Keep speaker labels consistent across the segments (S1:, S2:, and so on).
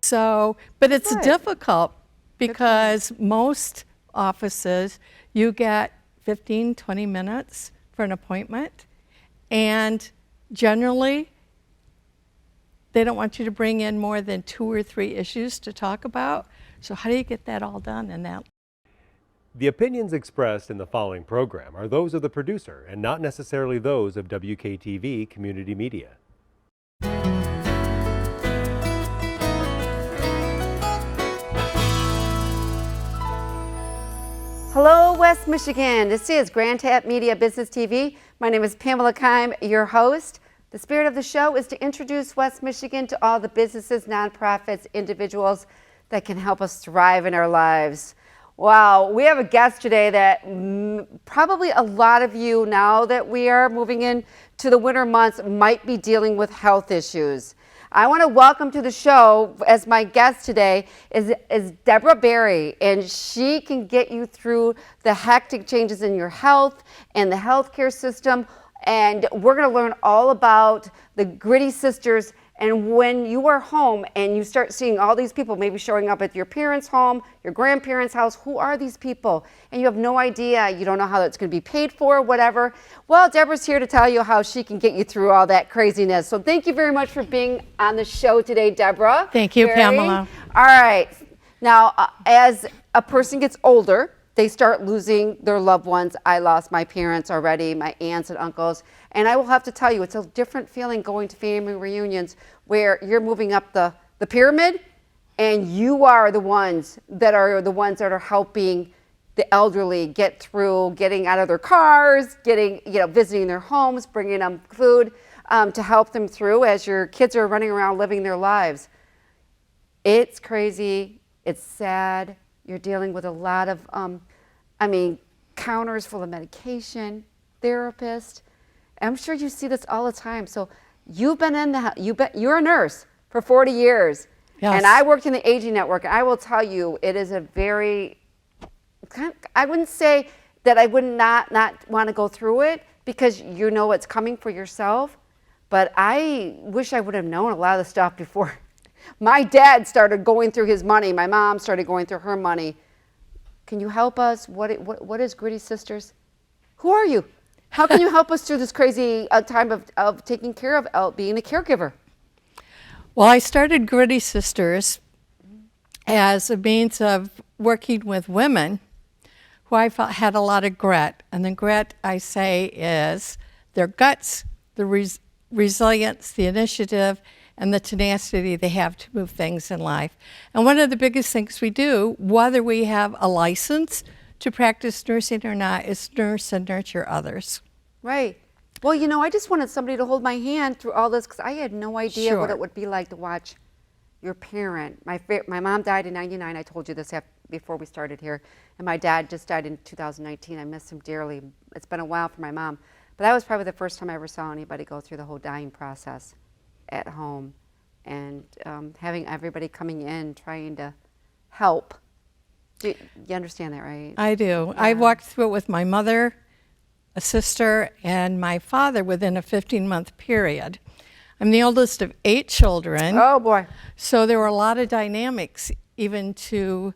S1: So, but it's
S2: Good.
S1: difficult because most offices, you get 15, 20 minutes for an appointment, and generally, they don't want you to bring in more than 2 or 3 issues to talk about. So how do you get that all done in that?
S3: The opinions expressed in the following program are those of the producer and not necessarily those of WKTV Community Media.
S2: Hello, West Michigan. This is Grand Tap Media Business TV. My name is Pamela Keim, your host. The spirit of the show is to introduce West Michigan to all the businesses, nonprofits, individuals that can help us thrive in our lives. Wow, we have a guest today that probably a lot of you, now that we are moving into the winter months, might be dealing with health issues. I want to welcome to the show, as my guest today, is Debra Berry, and she can get you through the hectic changes in your health and the healthcare system. And we're going to learn all about the Gritty Sisters. And when you are home and you start seeing all these people maybe showing up at your parents' home, your grandparents' house, who are these people? And you have no idea, you don't know how that's going to be paid for, whatever. Well, Debra's here to tell you how she can get you through all that craziness. So thank you very much for being on the show today, Debra.
S1: Thank you, Pamela.
S2: All right. Now, as a person gets older, they start losing their loved ones. I lost my parents already, my aunts and uncles. And I will have to tell you, it's a different feeling going to family reunions where you're moving up the pyramid and you are the ones that are helping the elderly get through, getting out of their cars, visiting their homes, bringing them food to help them through as your kids are running around living their lives. It's crazy. It's sad. You're dealing with a lot of, counters full of medication, therapists. I'm sure you see this all the time. So you've been you're a nurse for 40 years.
S1: Yes.
S2: And I worked in the aging network. And I will tell you, it is I wouldn't say that I would not want to go through it because you know what's coming for yourself. But I wish I would have known a lot of the stuff before. My dad started going through his money. My mom started going through her money. Can you help us? What is Gritty Sisters? Who are you? How can you help us through this crazy time of taking care of being a caregiver?
S1: Well, I started Gritty Sisters as a means of working with women who I felt had a lot of grit. And the grit, I say, is their guts, the resilience, the initiative, and the tenacity they have to move things in life. And one of the biggest things we do, whether we have a license to practice nursing or not, is nurse and nurture others.
S2: Right. Well, I just wanted somebody to hold my hand through all this because I had no idea what it would be like to watch your parent. My mom died in '99. I told you this before we started here. And my dad just died in 2019. I miss him dearly. It's been a while for my mom. But that was probably the first time I ever saw anybody go through the whole dying process at home, and having everybody coming in trying to help. You understand that, right?
S1: I do. Yeah. I walked through it with my mother, a sister, and my father within a 15-month period. I'm the oldest of 8 children.
S2: Oh, boy.
S1: So there were a lot of dynamics even to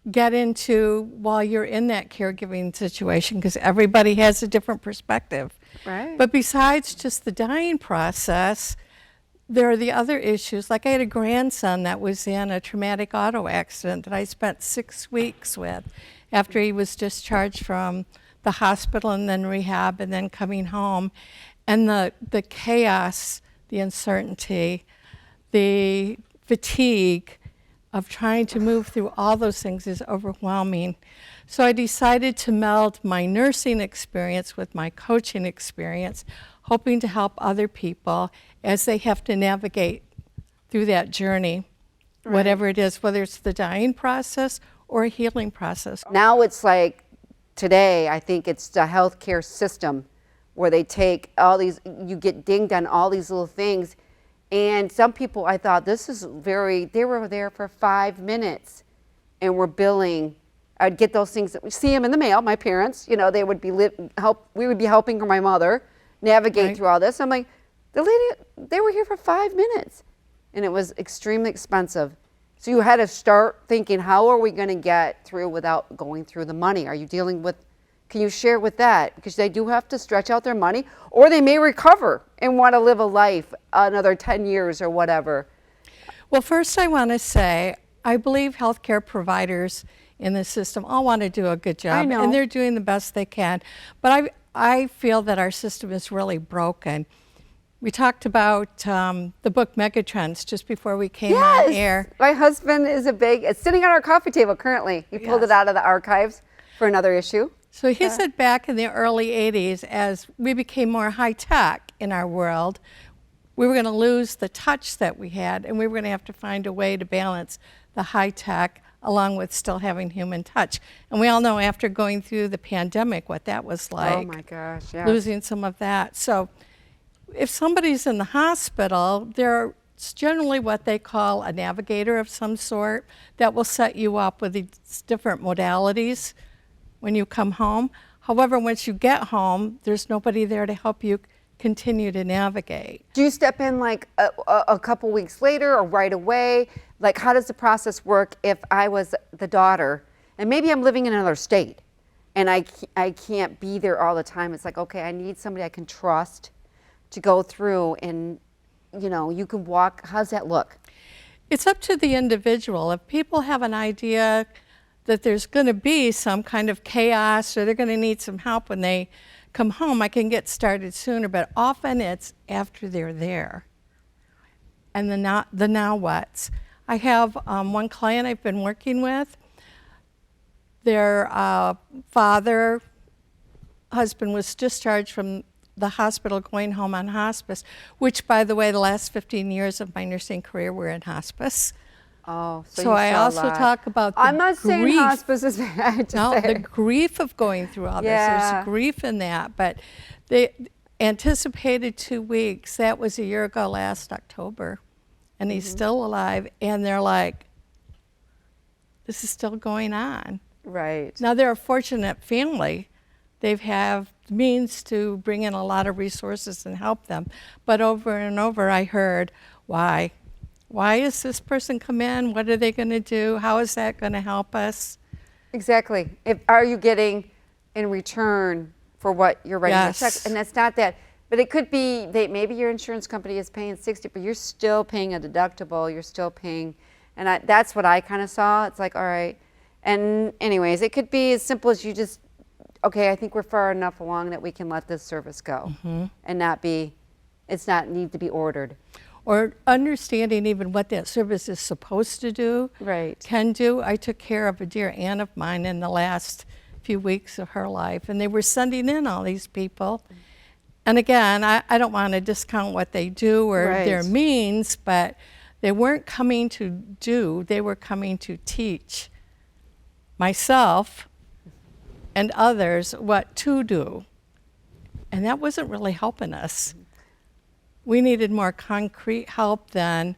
S1: get into while you're in that caregiving situation, because everybody has a different perspective.
S2: Right.
S1: But besides just the dying process, there are the other issues. Like I had a grandson that was in a traumatic auto accident that I spent 6 weeks with after he was discharged from the hospital and then rehab and then coming home. And the chaos, the uncertainty, the fatigue of trying to move through all those things is overwhelming. So I decided to meld my nursing experience with my coaching experience, hoping to help other people as they have to navigate through that journey, whatever it is, whether it's the dying process or a healing process.
S2: Now it's like today, I think it's the healthcare system where they take all these, you get dinged on all these little things. And some people, I thought, they were there for 5 minutes and were billing. I'd get those things, that we see them in the mail, my parents, they would be we would be helping my mother navigate through all this. I'm like, the lady, they were here for 5 minutes. and it was extremely expensive. So you had to start thinking, how are we going to get through without going through the money? Are you dealing with, can you share with that? Because they do have to stretch out their money, or they may recover and want to live a life another 10 years or whatever.
S1: Well, first I want to say, I believe healthcare providers in the system all want to do a good job.
S2: I know.
S1: And they're doing the best they can. But I feel that our system is really broken. We talked about the book Megatrends just before we came on air.
S2: My husband is it's sitting on our coffee table currently. He pulled it out of the archives for another issue.
S1: So he said back in the early 80s, as we became more high tech in our world, we were going to lose the touch that we had, and we were going to have to find a way to balance the high tech along with still having human touch. And we all know after going through the pandemic what that was like.
S2: Oh my gosh, yeah.
S1: Losing some of that. So if somebody's in the hospital, there's generally what they call a navigator of some sort that will set you up with these different modalities when you come home. However, once you get home, there's nobody there to help you continue to navigate.
S2: Do you step in like a couple weeks later or right away? Like, how does the process work if I was the daughter and maybe I'm living in another state and I can't be there all the time? It's like, okay, I need somebody I can trust to go through, and you know, you can walk. How's that look?
S1: It's up to the individual. If people have an idea that there's going to be some kind of chaos or they're going to need some help when they come home, I can get started sooner, but often it's after they're there. And the now whats. I have one client I've been working with. Their husband was discharged from the hospital going home on hospice, which, by the way, the last 15 years of my nursing career were in hospice.
S2: Oh,
S1: so I also talk about the
S2: I'm not saying
S1: grief.
S2: hospice is bad.
S1: No, the grief of going through all this. There's grief in that, but they anticipated 2 weeks. That was a year ago last October, and he's still alive, and they're like, this is still going on.
S2: Right.
S1: Now, they're a fortunate family. They have means to bring in a lot of resources and help them, but over and over I heard, why? Why is this person come in? What are they going to do? How is that going to help us?
S2: Exactly. Are you getting in return for what you're writing the check? And that's not that. But it could be maybe your insurance company is paying $60, but you're still paying a deductible. You're still paying, and that's what I kind of saw. It's like, all right. And anyways, it could be as simple as you just, okay, I think we're far enough along that we can let this service go and not need to be ordered.
S1: Or understanding even what that service is supposed to do, can do. I took care of a dear aunt of mine in the last few weeks of her life, and they were sending in all these people. And again, I don't want to discount what they do or their means, but they weren't coming to do, they were coming to teach myself and others what to do. And that wasn't really helping us. We needed more concrete help than,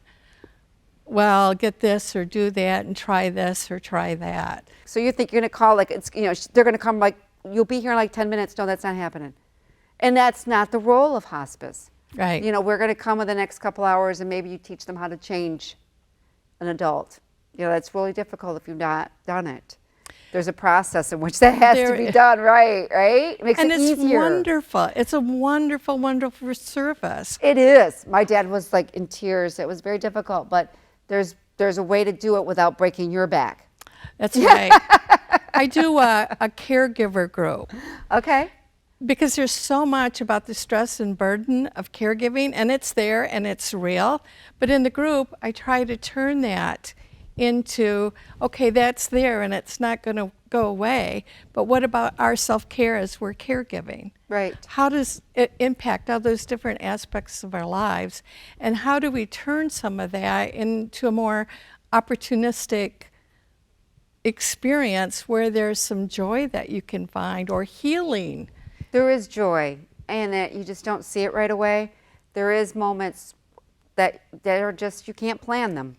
S1: well, get this or do that and try this or try that.
S2: So you think you're going to call, like, it's, you know, they're going to come like, you'll be here in like 10 minutes. No, that's not happening. And that's not the role of hospice.
S1: Right.
S2: You know, we're going to come in the next couple hours and maybe you teach them how to change an adult. You know, that's really difficult if you've not done it. There's a process in which that has to be done right? It makes it easier.
S1: And it's wonderful. It's a wonderful, wonderful service.
S2: It is. My dad was like in tears. It was very difficult, but there's a way to do it without breaking your back.
S1: That's right. I do a caregiver group.
S2: Okay.
S1: Because there's so much about the stress and burden of caregiving, and it's there and it's real. But in the group, I try to turn that into, okay, that's there and it's not going to go away, but what about our self-care as we're caregiving?
S2: Right.
S1: How does it impact all those different aspects of our lives? And how do we turn some of that into a more opportunistic experience where there's some joy that you can find or healing?
S2: There is joy, and that you just don't see it right away. There is moments that are just, you can't plan them.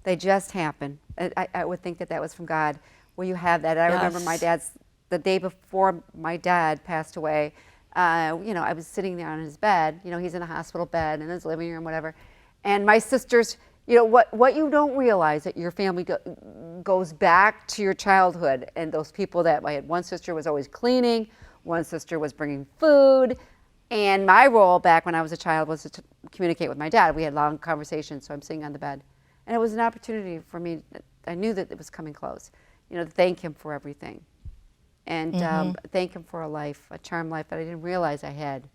S2: They just happen. I would think that was from God, where you have that. I remember the day before my dad passed away, you know, I was sitting there on his bed. You know, he's in a hospital bed in his living room, whatever. And my sisters, you know, what you don't realize that your family goes back to your childhood, and those people that I had, one sister was always cleaning, one sister was bringing food, and my role back when I was a child was to communicate with my dad. We had long conversations, so I'm sitting on the bed, and it was an opportunity for me. I knew that it was coming close, you know, to thank him for everything, and thank him for a life, a charmed life that I didn't realize I had.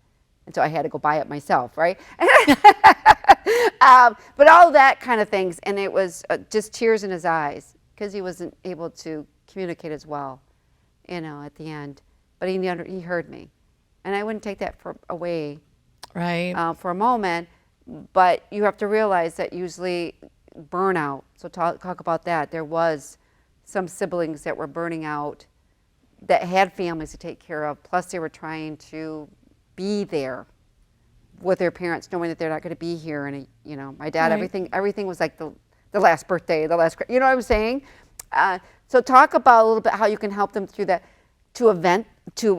S2: And so I had to go buy it myself, right? But all that kind of things, and it was just tears in his eyes because he wasn't able to communicate as well, you know, at the end. But he heard me, and I wouldn't take that away,
S1: Right.
S2: for a moment. But you have to realize that usually burnout. So talk about that. There was some siblings that were burning out, that had families to take care of. Plus, they were trying to be there with their parents, knowing that they're not going to be here. And you know, my dad,
S1: Right.
S2: everything was like the last birthday, the last, you know what I'm saying? So talk about a little bit how you can help them through that, to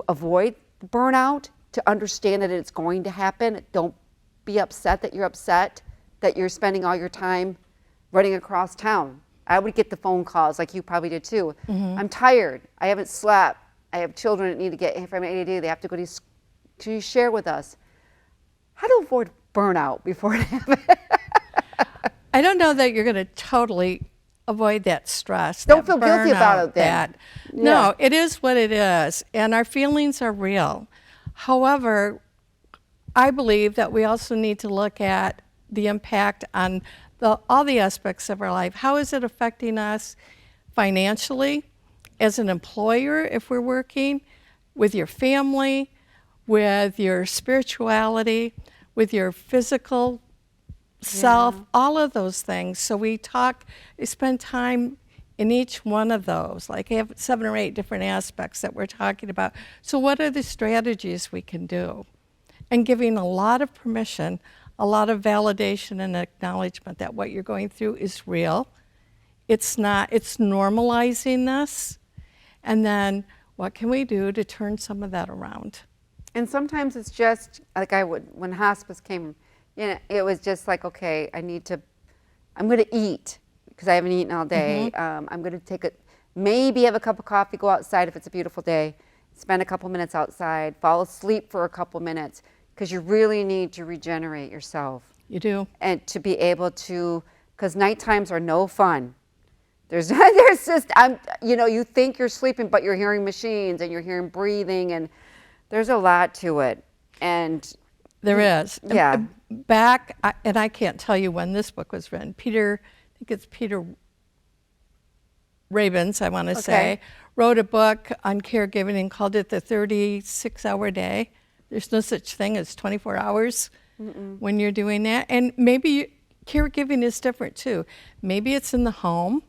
S2: avoid burnout, to understand that it's going to happen. Don't be upset that you're spending all your time running across town. I would get the phone calls like you probably did too. I'm tired. I haven't slept. I have children that need to get from A to D. They have to go to school. Can you share with us how to avoid burnout before it happens?
S1: I don't know that you're going to totally avoid that stress.
S2: Don't
S1: that
S2: feel guilty about
S1: burnout,
S2: it then.
S1: No, it is what it is, and our feelings are real. However, I believe that we also need to look at the impact on all the aspects of our life. How is it affecting us financially, as an employer if we're working, with your family, with your spirituality, with your physical self, all of those things. So we spend time in each one of those. Like I have 7 or 8 different aspects that we're talking about. So what are the strategies we can do? And giving a lot of permission, a lot of validation and acknowledgement that what you're going through is real. It's normalizing this. And then what can we do to turn some of that around?
S2: And sometimes it's just like when hospice came, you know, it was just like, okay, I'm going to eat because I haven't eaten all day. I'm going to maybe have a cup of coffee, go outside if it's a beautiful day, spend a couple minutes outside, fall asleep for a couple minutes, because you really need to regenerate yourself.
S1: You do.
S2: And to be able to, because night times are no fun. There's just, you know, you think you're sleeping, but you're hearing machines and you're hearing breathing, and there's a lot to it. And
S1: there is.
S2: Yeah.
S1: And I can't tell you when this book was written. I think it's Peter Rabins, I want to say, wrote a book on caregiving and called it the 36-hour day. There's no such thing as 24 hours when you're doing that. And maybe caregiving is different too. Maybe it's in the home.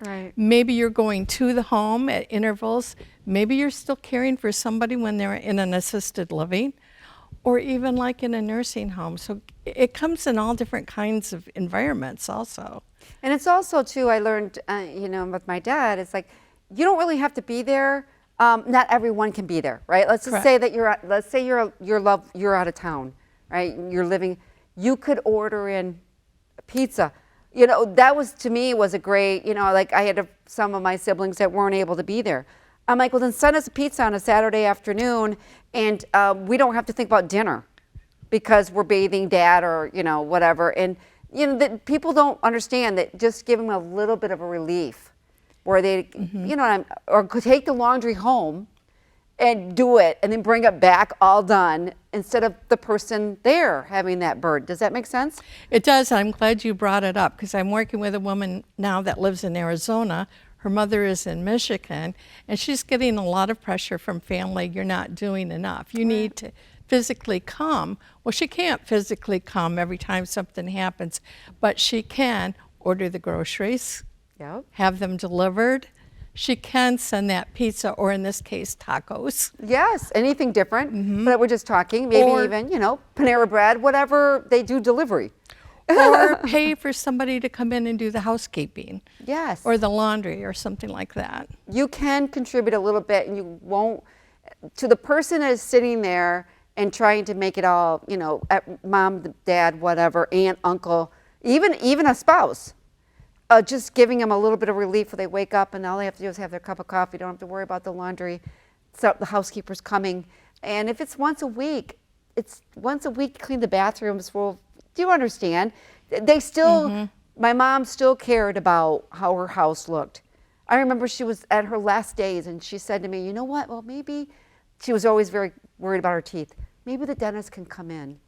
S2: Right.
S1: Maybe you're going to the home at intervals. Maybe you're still caring for somebody when they're in an assisted living, or even like in a nursing home. So it comes in all different kinds of environments also.
S2: And it's also too, I learned, you know, with my dad, it's like, you don't really have to be there. Not everyone can be there, right? Let's just say that you're out of town, right? You're living, you could order in pizza. You know, that was, to me, was a great, you know, like I had some of my siblings that weren't able to be there. I'm like, well, then send us a pizza on a Saturday afternoon, and we don't have to think about dinner because we're bathing dad or, you know, whatever. And, you know, that people don't understand that just give them a little bit of a relief where they, you know, or could take the laundry home and do it and then bring it back all done instead of the person there having that burden. Does that make sense?
S1: It does. I'm glad you brought it up because I'm working with a woman now that lives in Arizona. Her mother is in Michigan, and she's getting a lot of pressure from family. You're not doing enough. You need to physically come. Well, she can't physically come every time something happens, but she can order the groceries, have them delivered. She can send that pizza, or in this case, tacos.
S2: Yes, anything different. But we're just talking, maybe even, you know, Panera Bread, whatever, they do delivery.
S1: Or pay for somebody to come in and do the housekeeping.
S2: Yes.
S1: Or the laundry or something like that.
S2: You can contribute a little bit, and you won't, to the person that is sitting there and trying to make it all, you know, mom, dad, whatever, aunt, uncle, even a spouse, just giving them a little bit of relief where they wake up and all they have to do is have their cup of coffee. Don't have to worry about the laundry. So the housekeeper's coming. And if it's once a week, clean the bathrooms. Well, do you understand? They still, my mom still cared about how her house looked. I remember she was at her last days and she said to me, you know what, well, maybe, she was always very worried about her teeth. Maybe the dentist can come in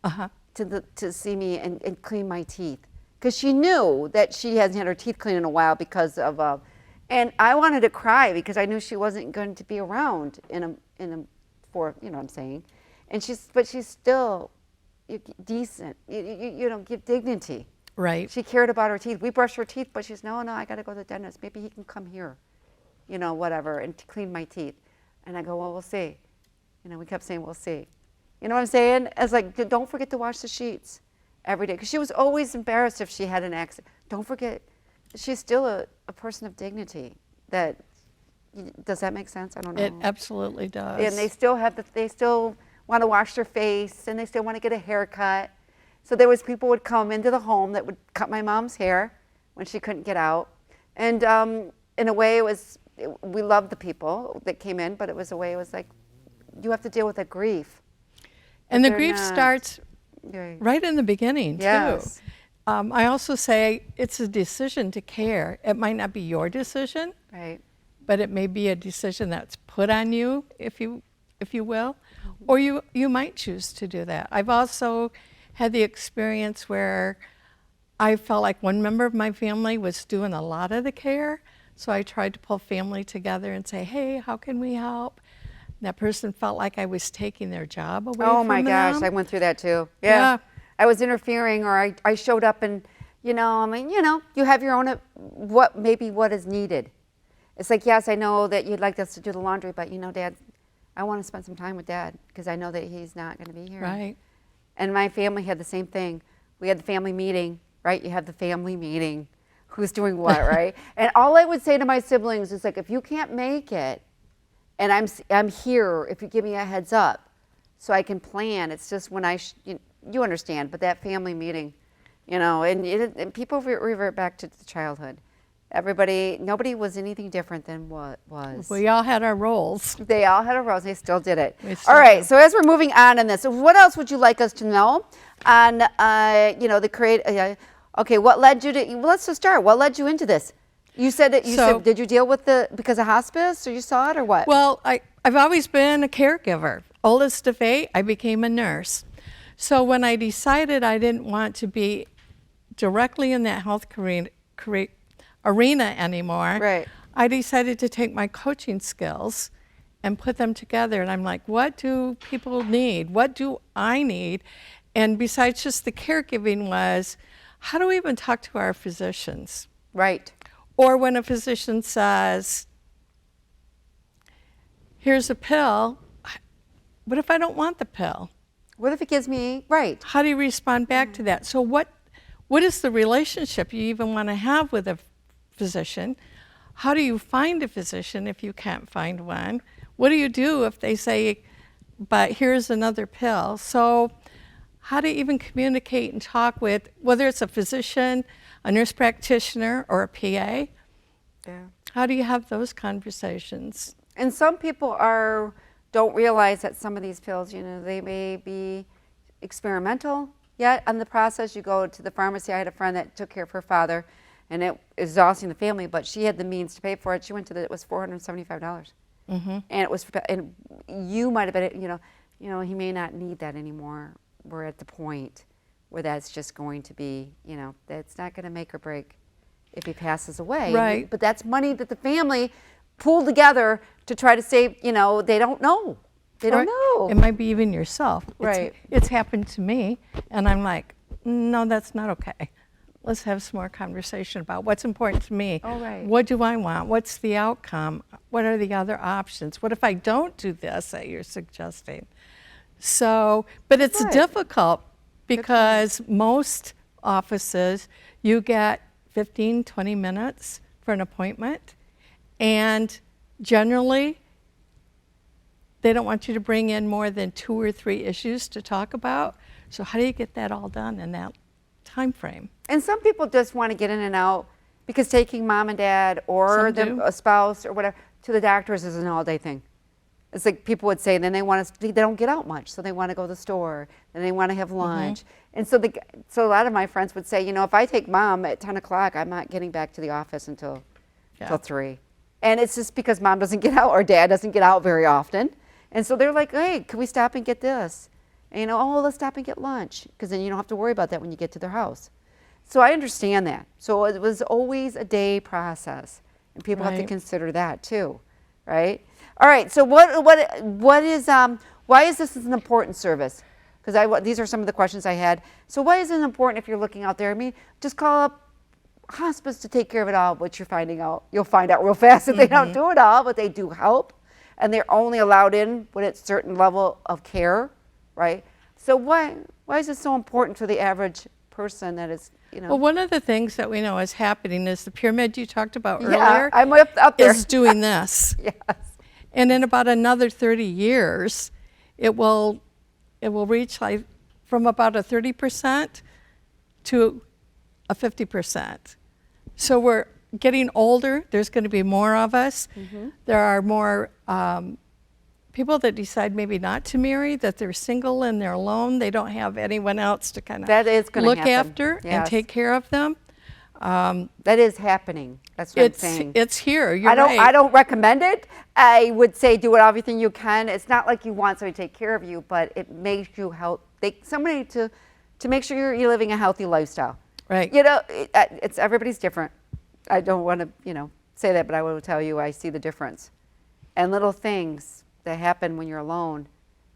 S2: to see me and clean my teeth. Because she knew that she hasn't had her teeth cleaned in a while because of, and I wanted to cry because I knew she wasn't going to be around for, you know what I'm saying. And but she's still decent, you know, give dignity.
S1: Right.
S2: She cared about her teeth. We brushed her teeth, but she's, no, I got to go to the dentist. Maybe he can come here, you know, whatever, and to clean my teeth. And I go, well, we'll see. You know, we kept saying, we'll see. You know what I'm saying? I was like, don't forget to wash the sheets every day. Because she was always embarrassed if she had an accident. Don't forget, she's still a person of dignity. Does that make sense? I don't know.
S1: It absolutely does.
S2: And they still want to wash their face, and they still want to get a haircut. So there was people would come into the home that would cut my mom's hair when she couldn't get out. And in a way, we loved the people that came in, but it was like, you have to deal with that grief.
S1: And the grief starts right in the beginning,
S2: yes.
S1: too. I also say it's a decision to care. It might not be your decision,
S2: right,
S1: but it may be a decision that's put on you, if you will, or you might choose to do that. I've also had the experience where I felt like one member of my family was doing a lot of the care, so I tried to pull family together and say, hey, how can we help? And that person felt like I was taking their job away from them.
S2: Oh my gosh, I went through that too. Yeah. I was interfering, or I showed up and, you know, I mean, you know, you have your own, what is needed. It's like, yes, I know that you'd like us to do the laundry, but you know, Dad, I want to spend some time with Dad because I know that he's not going to be here.
S1: Right.
S2: And my family had the same thing. We had the family meeting, right? You have the family meeting. Who's doing what, right? And all I would say to my siblings is like, if you can't make it, and I'm here, if you give me a heads up, so I can plan. It's just when you understand, but that family meeting, you know, and people revert back to the childhood. Nobody was anything different than what was.
S1: We all had our roles.
S2: They all had a role. They still did it. All right. So as we're moving on in this, what else would you like us to know on, you know, okay, what led you to? Well, let's just start. What led you into this? You said did you deal with because of hospice, or you saw it, or what?
S1: Well, I've always been a caregiver. Oldest of 8, I became a nurse. So when I decided I didn't want to be directly in that health arena anymore,
S2: right,
S1: I decided to take my coaching skills and put them together. And I'm like, what do people need? What do I need? And besides just the caregiving was, how do we even talk to our physicians?
S2: Right.
S1: Or when a physician says, here's a pill, what if I don't want the pill?
S2: What if it gives me, right.
S1: How do you respond back to that? So what is the relationship you even want to have with a physician? How do you find a physician if you can't find one? What do you do if they say, but here's another pill? So how to even communicate and talk with, whether it's a physician, a nurse practitioner, or a PA?
S2: Yeah.
S1: How do you have those conversations?
S2: And some people don't realize that some of these pills, you know, they may be experimental yet on the process. You go to the pharmacy. I had a friend that took care of her father, and it was exhausting the family, but she had the means to pay for it. She went to it was $475. And it was, and you might have been, you know, he may not need that anymore. We're at the point where that's just going to be, you know, that's not going to make or break if he passes away.
S1: Right.
S2: But that's money that the family pulled together to try to save, you know, they don't know. They don't know.
S1: It might be even yourself.
S2: Right.
S1: It's happened to me, and I'm like, no, that's not okay. Let's have some more conversation about what's important to me.
S2: Oh, right.
S1: What do I want? What's the outcome? What are the other options? What if I don't do this that you're suggesting? So, but it's difficult because most offices, you get 15, 20 minutes for an appointment, and generally, they don't want you to bring in more than 2 or 3 issues to talk about. So how do you get that all done in that time frame.
S2: And some people just want to get in and out because taking mom and dad or
S1: Some do.
S2: a spouse or whatever to the doctors is an all-day thing. It's like people would say, then they don't get out much, so they want to go to the store, and they want to have lunch. And so a lot of my friends would say, if I take mom at 10 o'clock, I'm not getting back to the office until 3. And it's just because mom doesn't get out or dad doesn't get out very often. And so they're like, hey, can we stop and get this? And let's stop and get lunch, because then you don't have to worry about that when you get to their house. So I understand that. So it was always a day process, and people have to
S1: Right.
S2: consider that too, right? All right. So what is why is this an important service? Because these are some of the questions I had. So why is it important if you're looking out there? I mean, just call up hospice to take care of it all, but you'll find out real fast that they don't do it all, but they do help, and they're only allowed in when it's certain level of care, right? So why is it so important to the average person that is,
S1: Well, one of the things that we know is happening is the pyramid you talked about
S2: Yeah,
S1: earlier
S2: I'm up there.
S1: is doing this.
S2: Yes.
S1: And in about another 30 years, it will reach like from about a 30% to a 50%. So we're getting older. There's going to be more of us. There are more people that decide maybe not to marry, that they're single and they're alone. They don't have anyone else to kind
S2: That is
S1: of
S2: gonna
S1: look
S2: happen.
S1: after and
S2: Yes.
S1: take care of them.
S2: That is happening. That's what I'm saying.
S1: It's here. You're
S2: I
S1: right.
S2: don't recommend it. I would say do everything you can. It's not like you want somebody to take care of you, but it makes you somebody to make sure you're living a healthy lifestyle.
S1: Right.
S2: It's everybody's different. I don't want to, say that, but I will tell you I see the difference. And little things that happen when you're alone.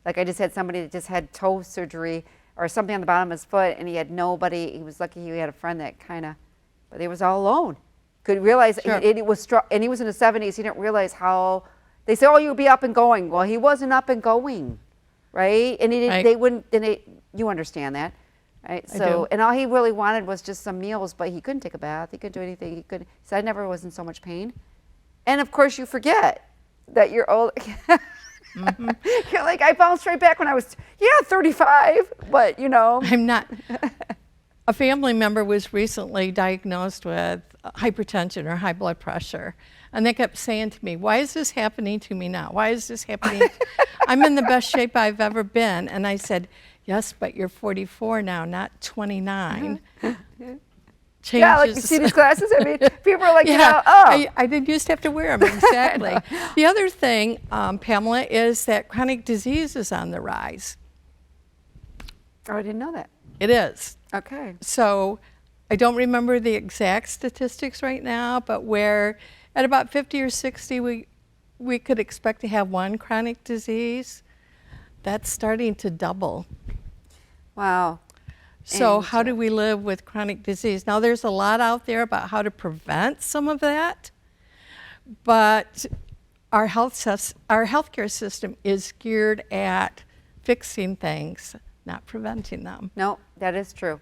S2: Like I just had somebody that just had toe surgery or something on the bottom of his foot, and he had nobody. He was lucky he had a friend that but he was all alone. Could realize
S1: Sure.
S2: it was, and he was in his 70s. He didn't realize how. They say, "Oh, you'll be up and going." Well, he wasn't up and going, right? And he didn't.
S1: Right.
S2: They wouldn't. You understand that, right?
S1: I
S2: So,
S1: do.
S2: and all he really wanted was just some meals, but he couldn't take a bath. He couldn't do anything. He said, "I never was in so much pain." And of course, you forget that you're old. You're like, I bounced right back when I was 35, but
S1: I'm not. A family member was recently diagnosed with hypertension or high blood pressure. And they kept saying to me, why is this happening to me now? Why is this happening? I'm in the best shape I've ever been. And I said, yes, but you're 44 now, not 29. Changes.
S2: Yeah, like you see these glasses. I mean, people are like,
S1: Yeah,
S2: oh.
S1: I didn't used to have to wear them, exactly. The other thing, Pamela, is that chronic disease is on the rise.
S2: Oh, I didn't know that.
S1: It is.
S2: Okay.
S1: So I don't remember the exact statistics right now, but where at about 50 or 60 we could expect to have one chronic disease, that's starting to double.
S2: Wow.
S1: So
S2: And,
S1: how do we live with chronic disease? Now there's a lot out there about how to prevent some of that, but our healthcare system is geared at fixing things, not preventing them.
S2: No, that is true.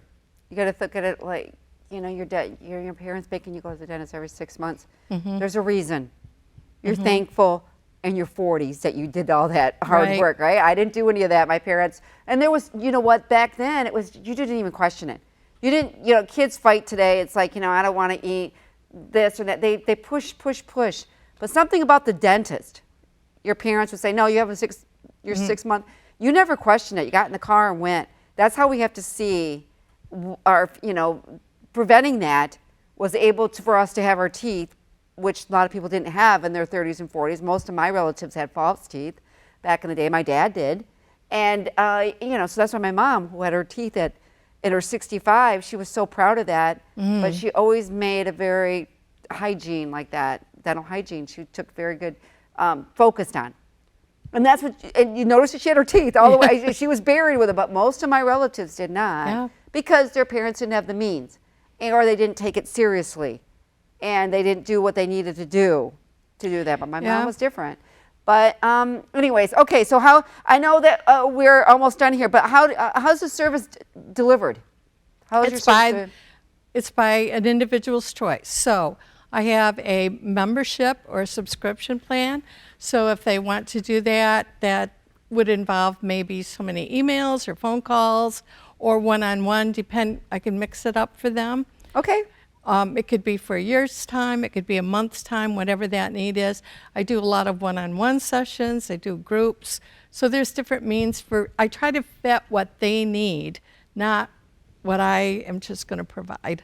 S2: You got to look at it like, your parents making you go to the dentist every 6 months. There's a reason. You're thankful in your 40s that you did all that hard
S1: Right.
S2: work, right? I didn't do any of that. My parents, and there was, back then you didn't even question it. You didn't, kids fight today. It's like, I don't want to eat this or that. They push. But something about the dentist, your parents would say, no, you have your 6 month. You never questioned it. You got in the car and went. That's how we have to see our, preventing that was able for us to have our teeth, which a lot of people didn't have in their 30s and 40s. Most of my relatives had false teeth back in the day. My dad did. And, so that's why my mom, who had her teeth in her 65, she was so proud of that. But she always made a very hygiene like that, dental hygiene. She took very good, focused on. And that's and you notice that she had her teeth all the way. She was buried with it, but most of my relatives did not because their parents didn't have the means or they didn't take it seriously and they didn't do what they needed to do that. But my mom was different. But anyways, okay, so I know that we're almost done here, but how's the service delivered? How is your service?
S1: It's by an individual's choice. So I have a membership or a subscription plan. So if they want to do that, that would involve maybe so many emails or phone calls, or one-on-one, I can mix it up for them.
S2: Okay.
S1: It could be for a year's time, it could be a month's time, whatever that need is. I do a lot of one-on-one sessions, I do groups. So there's different means I try to fit what they need, not what I am just going to provide.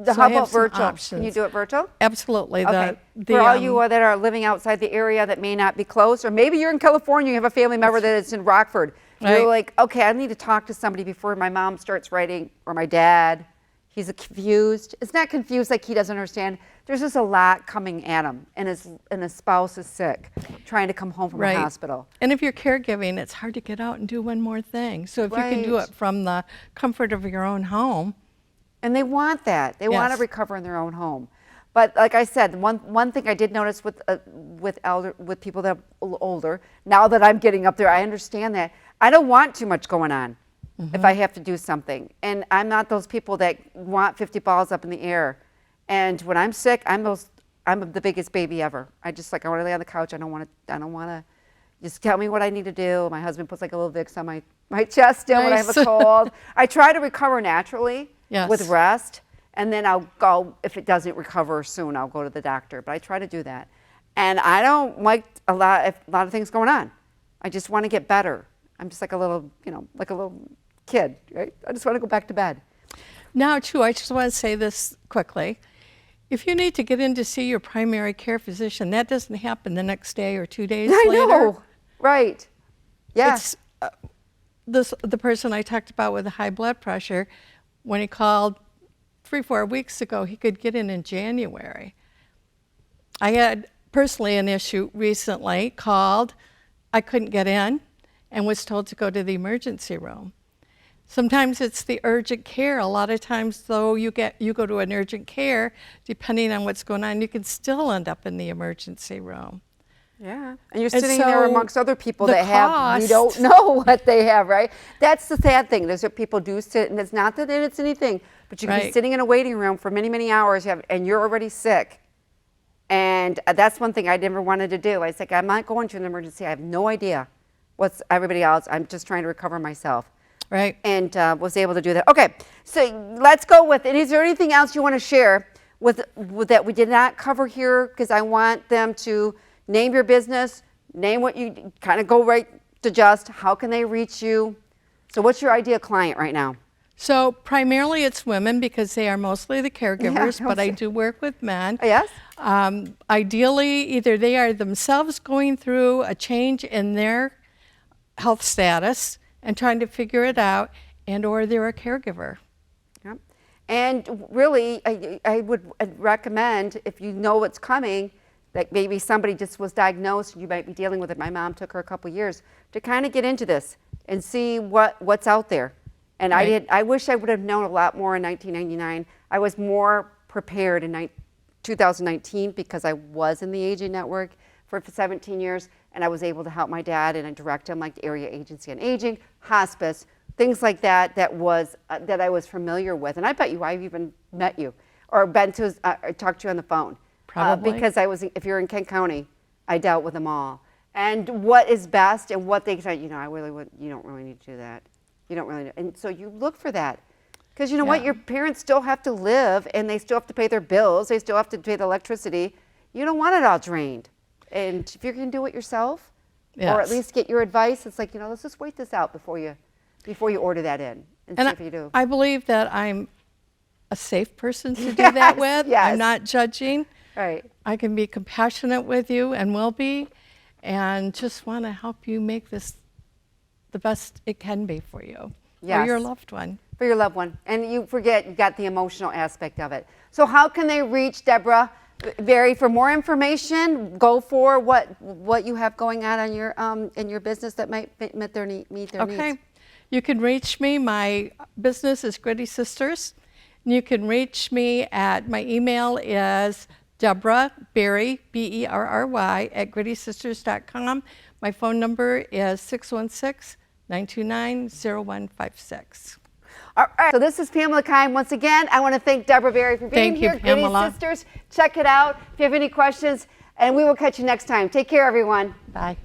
S1: So
S2: How
S1: I have
S2: about
S1: some
S2: virtual?
S1: options.
S2: Can you do it virtual?
S1: Absolutely.
S2: Okay. For all you that are living outside the area that may not be close, or maybe you're in California, you have a family member that is in Rockford. You're
S1: Right.
S2: like, okay, I need to talk to somebody before my mom starts writing, or my dad. He's confused. It's not confused like he doesn't understand. There's just a lot coming at him, and his spouse is sick, trying to come home from
S1: Right.
S2: a hospital.
S1: And if you're caregiving, it's hard to get out and do one more thing. So if you can do
S2: Right.
S1: it from the comfort of your own home.
S2: And they want that. They want to
S1: Yes.
S2: recover in their own home. But like I said, one thing I did notice with people that are older, now that I'm getting up there, I understand that. I don't want too much going on if I have to do something. And I'm not those people that want 50 balls up in the air. And when I'm sick, I'm the biggest baby ever. I want to lay on the couch. I don't want to. Just tell me what I need to do. My husband puts like a little Vicks on my chest still when I have a
S1: Nice.
S2: cold. I try to recover naturally.
S1: Yes.
S2: With rest, and then I'll go, if it doesn't recover soon, I'll go to the doctor, but I try to do that. And I don't like a lot of things going on. I just want to get better. I'm just like a little kid, right? I just want to go back to bed.
S1: Now, too, I just want to say this quickly. If you need to get in to see your primary care physician, that doesn't happen the next day or 2 days
S2: I
S1: later.
S2: know, right? Yes.
S1: The person I talked about with the high blood pressure, when he called 3-4 weeks ago, he could get in January. I had personally an issue recently, called, I couldn't get in, and was told to go to the emergency room. Sometimes it's the urgent care. A lot of times, though, you go to an urgent care, depending on what's going on, you can still end up in the emergency room.
S2: Yeah, and you're
S1: And
S2: sitting there
S1: so
S2: amongst other people
S1: the
S2: that have, you
S1: cost-
S2: don't know what they have, right? That's the sad thing. There's what people do sit, and it's not that it's anything, but you can be
S1: Right.
S2: sitting in a waiting room for many, many hours, and you're already sick. And that's one thing I never wanted to do. I was like, I'm not going to an emergency. I have no idea what's everybody else. I'm just trying to recover myself.
S1: Right.
S2: And was able to do that. Okay, so let's go with it. Is there anything else you want to share with that we did not cover here? Because I want them to name your business, name what you kind of go right to just, how can they reach you? So what's your ideal client right now?
S1: So primarily it's women because they are mostly the caregivers,
S2: Yeah,
S1: but I do work with men.
S2: Yes?
S1: Ideally, either they are themselves going through a change in their health status and trying to figure it out, and or they're a caregiver.
S2: Yep. And really, I would recommend, if you know what's coming, that maybe somebody just was diagnosed, you might be dealing with it. My mom took her a couple years to kind of get into this and see what's out there. And
S1: Right.
S2: I wish I would have known a lot more in 1999. I was more prepared in 2019 because I was in the Aging Network for 17 years, and I was able to help my dad and I direct him like the Area Agency on Aging, hospice, things like that that I was familiar with. And I bet you I've even met you or been to or talked to you on the phone.
S1: Probably.
S2: Because if you're in Kent County, I dealt with them all. And what is best and what they said, you don't really need to do that. You don't really, and so you look for that. Because you know what,
S1: Yeah.
S2: your parents still have to live and they still have to pay their bills, they still have to pay the electricity. You don't want it all drained. And if you can do it yourself, or at
S1: Yes.
S2: least get your advice, it's like, let's just wait this out before you order that in and see
S1: And
S2: if you do.
S1: I believe that I'm a safe person to do
S2: Yes,
S1: that with.
S2: yes.
S1: I'm not judging.
S2: Right.
S1: I can be compassionate with you and will be, and just want to help you make this the best it can be for you or
S2: Yes.
S1: your loved one.
S2: For your loved one. And you got the emotional aspect of it. So how can they reach Debra Berry for more information? Go for what you have going on your in your business that might meet their needs.
S1: Okay. You can reach me. My business is Gritty Sisters. You can reach me at, my email is debraberry, BERRY, @grittysisters.com. My phone number is 616-929-0156.
S2: All right. So this is Pamela Keim. Once again, I want to thank Debra Berry for being
S1: Thank you,
S2: here. Gritty
S1: Pamela.
S2: Sisters, check it out if you have any questions, and we will catch you next time. Take care, everyone.
S1: Bye.